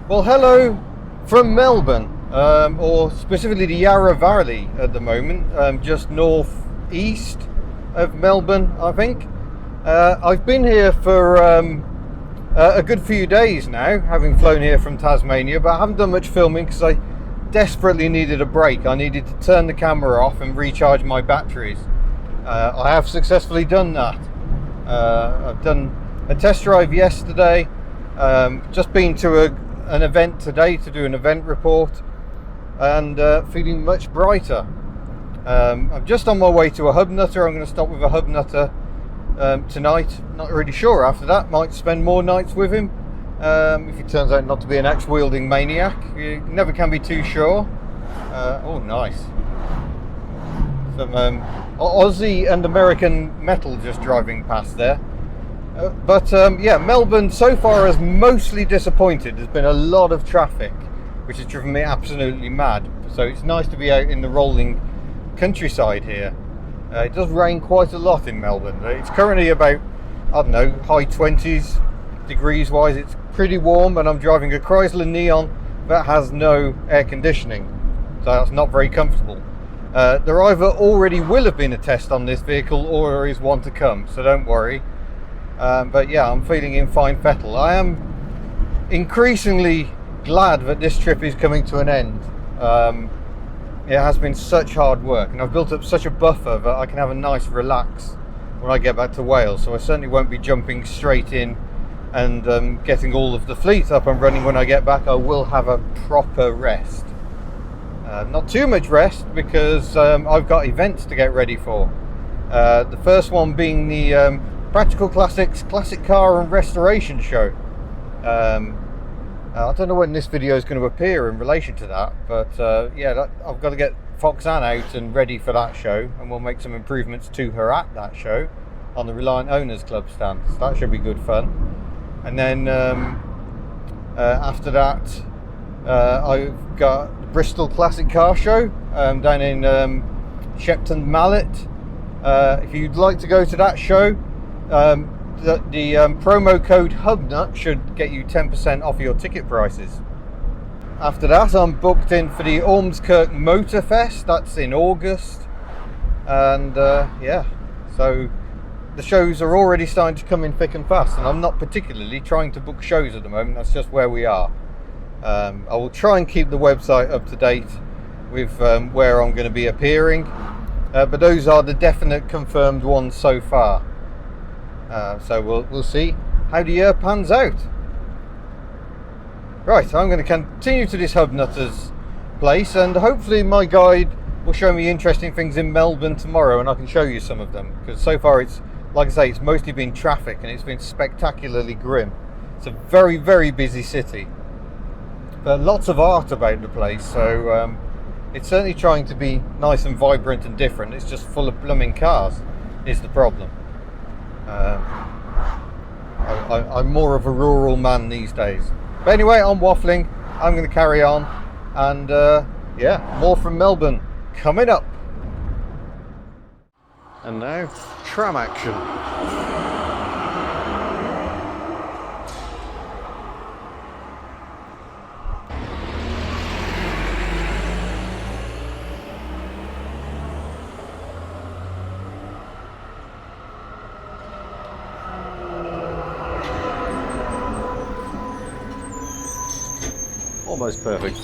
Well, hello from Melbourne, or specifically the Yarra Valley at the moment, just northeast of Melbourne, I think. I've been here for a good few days now, having flown here from Tasmania, but I haven't done much filming because I desperately needed a break. I needed to turn the camera off and recharge my batteries. I have successfully done that. I've done a test drive yesterday, just been to an event today to do an event report, and feeling much brighter. I'm just on my way to a HubNutter. I'm going to stop with a HubNutter tonight. Not really sure after that. Might spend more nights with him if he turns out not to be an axe-wielding maniac. You never can be too sure. Oh, nice. Some Aussie and American metal just driving past there. Yeah, Melbourne so far has mostly disappointed. There's been a lot of traffic, which has driven me absolutely mad. So it's nice to be out in the rolling countryside here. It does rain quite a lot in Melbourne. It's currently about, I don't know, high 20s degrees wise. It's pretty warm, and I'm driving a Chrysler Neon that has no air conditioning, so that's not very comfortable. There either already will have been a test on this vehicle or there is one to come, so don't worry. But yeah, I'm feeling in fine fettle. I am increasingly glad that this trip is coming to an end. It has been such hard work, and I've built up such a buffer that I can have a nice relax when I get back to Wales. So I certainly won't be jumping straight in and getting all of the fleet up and running when I get back. I will have a proper rest. Not too much rest, because I've got events to get ready for. The first one being the Practical Classics Classic Car and Restoration Show. I don't know when this video is going to appear in relation to that, but yeah, I've got to get Foxanne out and ready for that show, and we'll make some improvements to her at that show on the Reliant Owners Club stand, so that should be good fun. And then after that, I've got the Bristol Classic Car Show down in Shepton Mallet. If you'd like to go to that show, the promo code HubNut should get you 10% off your ticket prices. After that, I'm booked in for the Ormskirk Motor Fest. That's in August, and yeah, so the shows are already starting to come in thick and fast, and I'm not particularly trying to book shows at the moment. That's just where we are. I will try and keep the website up to date with where I'm going to be appearing, but those are the definite confirmed ones so far. So we'll see how the year pans out. Right, I'm going to continue to this HubNutters place, and hopefully my guide will show me interesting things in Melbourne tomorrow, and I can show you some of them, because so far it's, like I say, it's mostly been traffic, and it's been spectacularly grim. It's a very, very busy city, but lots of art about the place, so it's certainly trying to be nice and vibrant and different. It's just full of blooming cars is the problem. I'm more of a rural man these days. But anyway, I'm waffling. I'm going to carry on, and yeah, more from Melbourne coming up. And now, tram action. Almost perfect.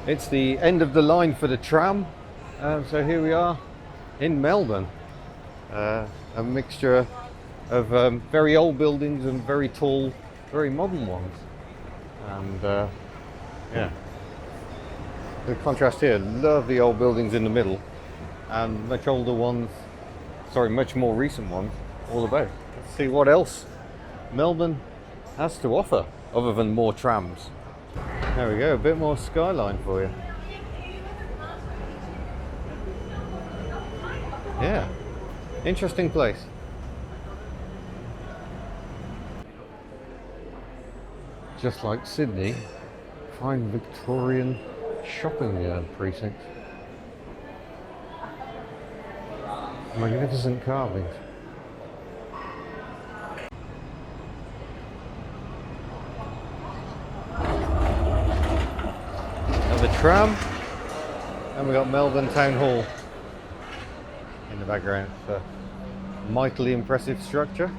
It's the end of the line for the tram, so here we are in Melbourne. A mixture of very old buildings and very tall, very modern ones. And yeah, the contrast here, lovely old buildings in the middle, and much older ones, sorry, much more recent ones all about. Let's see what else Melbourne has to offer other than more trams. There we go, a bit more skyline for you. Yeah, interesting place. Just like Sydney, fine Victorian shopping precinct. Magnificent carvings. Another tram, and we got Melbourne Town Hall in the background. It's a mightily impressive structure.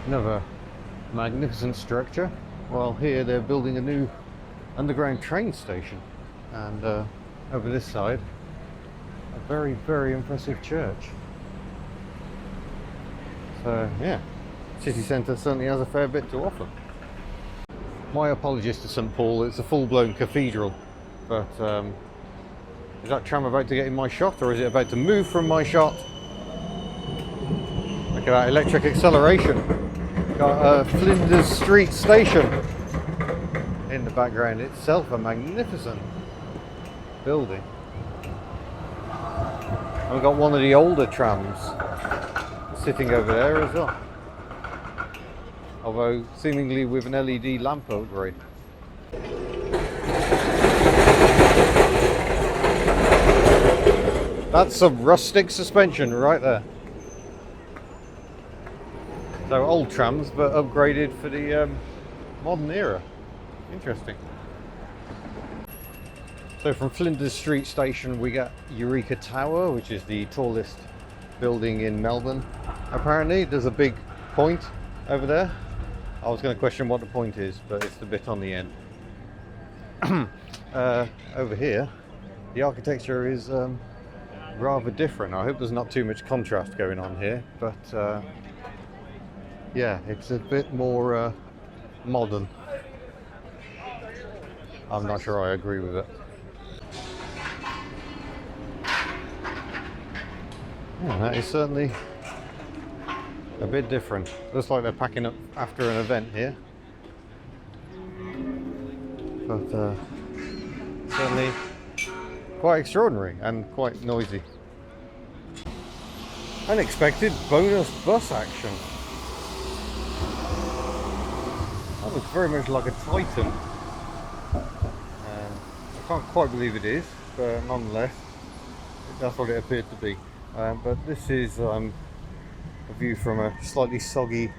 Another magnificent structure. While here they're building a new underground train station, and over this side a very, very impressive church. So yeah, city centre certainly has a fair bit to offer. My apologies to St Paul, it's a full-blown cathedral, but is that tram about to get in my shot, or is it about to move from my shot? Look at that electric acceleration. Got Flinders Street Station in the background. Itself a magnificent building. And we've got one of the older trams sitting over there as well, although seemingly with an LED lamp upgrade. That's some rustic suspension right there. So old trams, but upgraded for the modern era. Interesting. So from Flinders Street Station we got Eureka Tower, which is the tallest building in Melbourne. Apparently there's a big point over there. I was going to question what the point is, but it's the bit on the end. Over here the architecture is rather different. I hope there's not too much contrast going on here, but yeah, it's a bit more modern. I'm not sure I agree with it. Yeah, that is certainly a bit different. Looks like they're packing up after an event here. But certainly quite extraordinary and quite noisy. Unexpected bonus bus action. That looks very much like a Titan. I can't quite believe it is, but nonetheless, that's what it appeared to be. But this is a view from a slightly soggy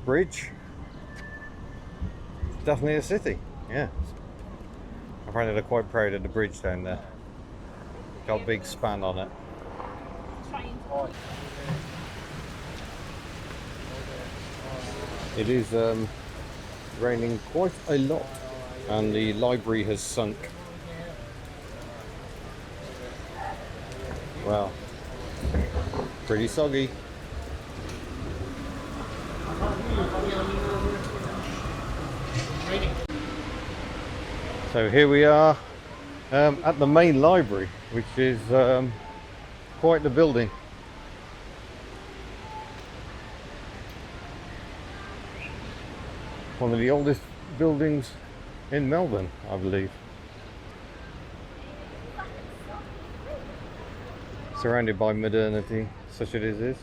bridge. It's definitely a city, yeah. Apparently they're quite proud of the bridge down there. Got a big span on it. It is raining quite a lot, and the library has sunk. Wow, pretty soggy. So here we are at the main library, which is quite the building. One of the oldest buildings in Melbourne, I believe. Surrounded by modernity, such as it is.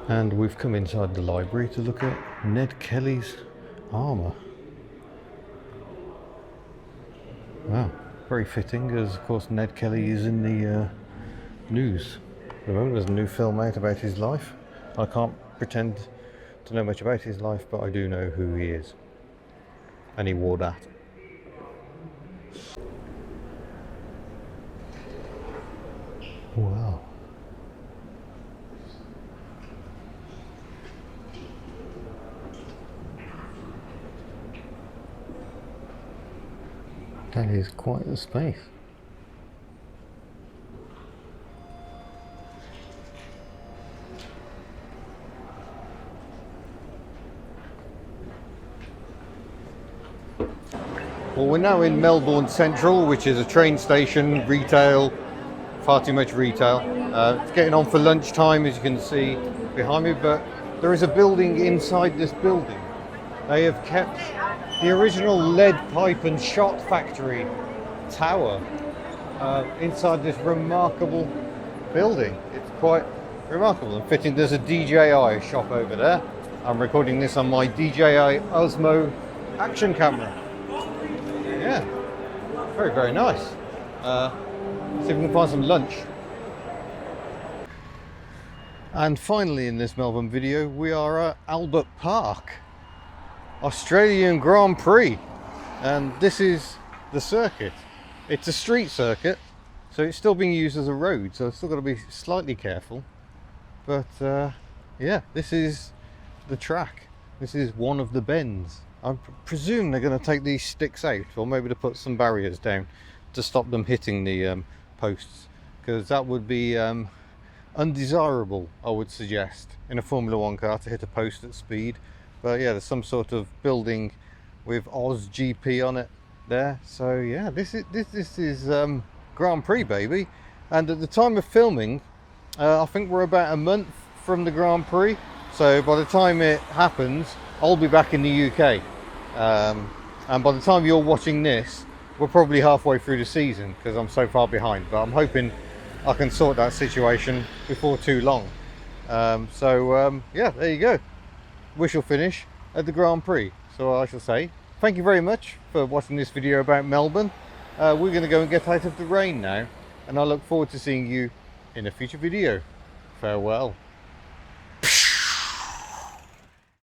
And we've come inside the library to look at Ned Kelly's armour. Wow, very fitting, as of course Ned Kelly is in the news. At the moment there's a new film out about his life. I can't pretend to know much about his life, but I do know who he is. And he wore that. Wow. That is quite a space. Well, we're now in Melbourne Central, which is a train station, retail, far too much retail. It's getting on for lunchtime, as you can see behind me, but there is a building inside this building. They have kept the original lead pipe and shot factory tower inside this remarkable building. It's quite remarkable and fitting. There's a DJI shop over there. I'm recording this on my DJI Osmo action camera. Yeah, very, very nice. See if we can find some lunch. And finally in this Melbourne video, we are at Albert Park, Australian Grand Prix. And this is the circuit. It's a street circuit, so it's still being used as a road, so I've still got to be slightly careful. But yeah, this is the track. This is one of the bends. I presume they're going to take these sticks out, or maybe to put some barriers down to stop them hitting the posts, because that would be undesirable, I would suggest, in a Formula 1 car to hit a post at speed. But yeah, there's some sort of building with Oz GP on it there. So yeah, this is Grand Prix, baby. And at the time of filming, I think we're about a month from the Grand Prix. So by the time it happens, I'll be back in the UK. And by the time you're watching this, we're probably halfway through the season because I'm so far behind. But I'm hoping I can sort that situation before too long. Yeah, there you go. We shall finish at the Grand Prix. So I shall say thank you very much for watching this video about Melbourne. We're going to go and get out of the rain now, and I look forward to seeing you in a future video. Farewell.